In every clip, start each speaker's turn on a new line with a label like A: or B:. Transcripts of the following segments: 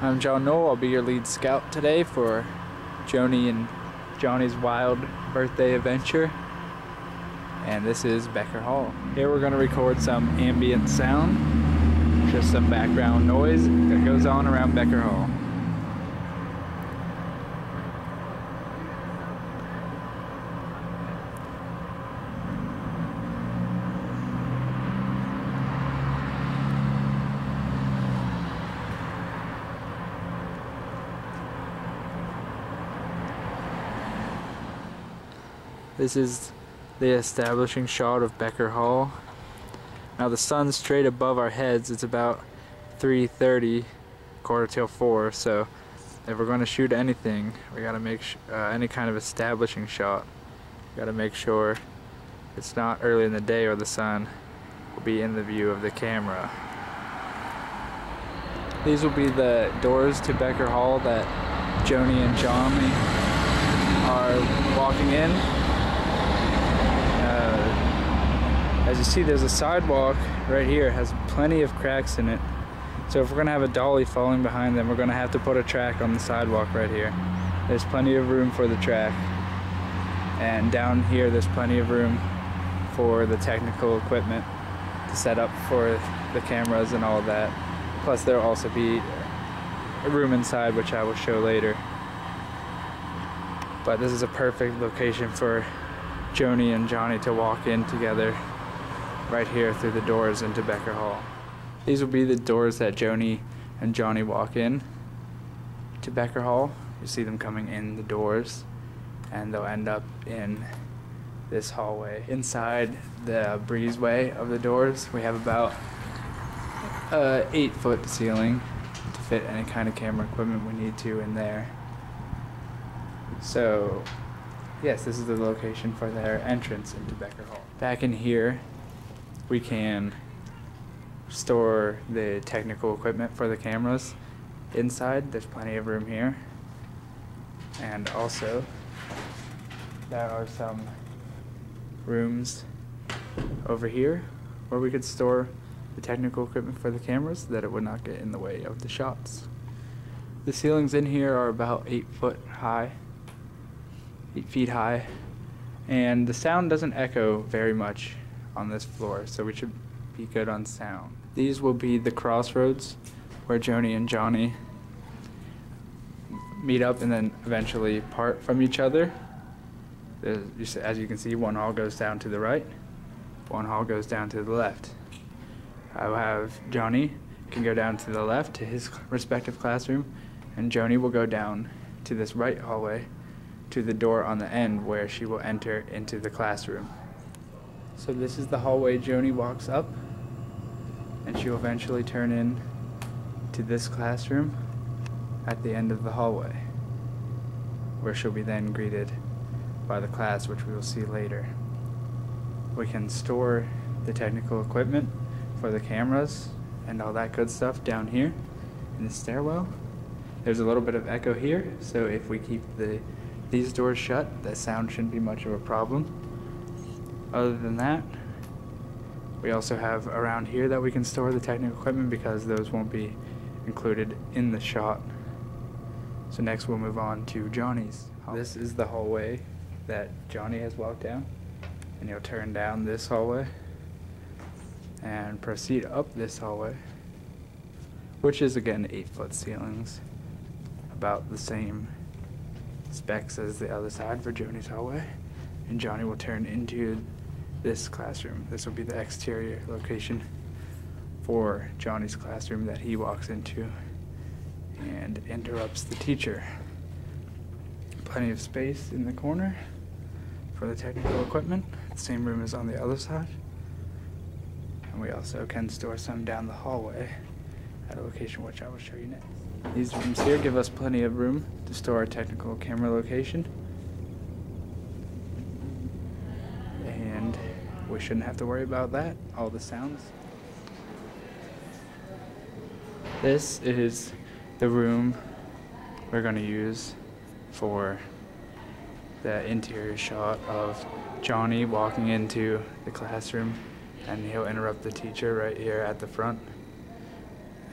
A: I'm John Knoll. I'll be your lead scout today for Joni and Johnny's wild birthday adventure. And this is Becker Hall. Here we're going to record some ambient sound, just some background noise that goes on around Becker Hall. This is the establishing shot of Becker Hall. Now the sun's straight above our heads. It's about 3:30, quarter till 4. So if we're going to shoot anything, we got to make any kind of establishing shot. We got to make sure it's not early in the day or the sun will be in the view of the camera. These will be the doors to Becker Hall that Joni and Johnny are walking in. As you see, there's a sidewalk right here. It has plenty of cracks in it. So if we're going to have a dolly falling behind them, we're going to have to put a track on the sidewalk right here. There's plenty of room for the track. And down here, there's plenty of room for the technical equipment to set up for the cameras and all of that. Plus, there'll also be a room inside, which I will show later. But this is a perfect location for Joni and Johnny to walk in together right here through the doors into Becker Hall. These will be the doors that Joni and Johnny walk in to Becker Hall. You see them coming in the doors, and they'll end up in this hallway. Inside the breezeway of the doors, we have about 8-foot ceiling to fit any kind of camera equipment we need to in there. So yes, this is the location for their entrance into Becker Hall. Back in here, we can store the technical equipment for the cameras. Inside, there's plenty of room here. And also, there are some rooms over here where we could store the technical equipment for the cameras so that it would not get in the way of the shots. The ceilings in here are about 8 feet high, and the sound doesn't echo very much on this floor, so we should be good on sound. These will be the crossroads where Joni and Johnny meet up and then eventually part from each other. As you can see, one hall goes down to the right, one hall goes down to the left. I will have Johnny can go down to the left to his respective classroom, and Joni will go down to this right hallway to the door on the end where she will enter into the classroom. So this is the hallway Joni walks up, and she will eventually turn in to this classroom at the end of the hallway, where she'll be then greeted by the class, which we will see later. We can store the technical equipment for the cameras and all that good stuff down here in the stairwell. There's a little bit of echo here, so if we keep these doors shut, the sound shouldn't be much of a problem. Other than that, we also have around here that we can store the technical equipment because those won't be included in the shot. So next we'll move on to Johnny's. This is the hallway that Johnny has walked down, and he'll turn down this hallway and proceed up this hallway, which is again 8-foot ceilings, about the same specs as the other side for Joni's hallway. And Johnny will turn into this classroom. This will be the exterior location for Johnny's classroom that he walks into and interrupts the teacher. Plenty of space in the corner for the technical equipment. The same room is on the other side. And we also can store some down the hallway at a location which I will show you next. These rooms here give us plenty of room to store our technical camera location. And we shouldn't have to worry about that, all the sounds. This is the room we're going to use for the interior shot of Johnny walking into the classroom, and he'll interrupt the teacher right here at the front.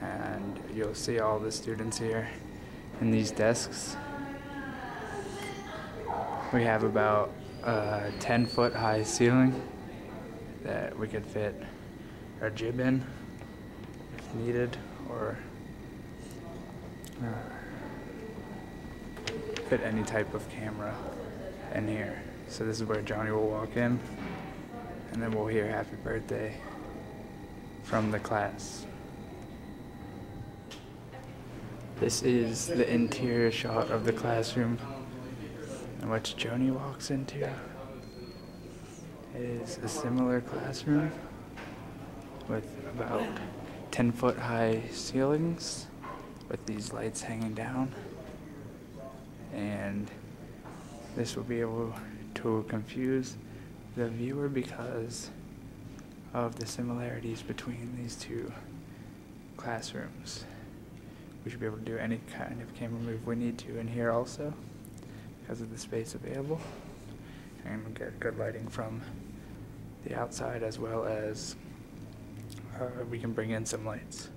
A: and you'll see all the students here in these desks. We have about a 10-foot high ceiling that we could fit our jib in if needed, or fit any type of camera in here. So this is where Johnny will walk in, and then we'll hear happy birthday from the class. This is the interior shot of the classroom in which Joni walks into. It is a similar classroom with about 10-foot high ceilings with these lights hanging down, and this will be able to confuse the viewer because of the similarities between these two classrooms. We should be able to do any kind of camera move we need to in here also because of the space available, and we'll get good lighting from the outside as well as we can bring in some lights.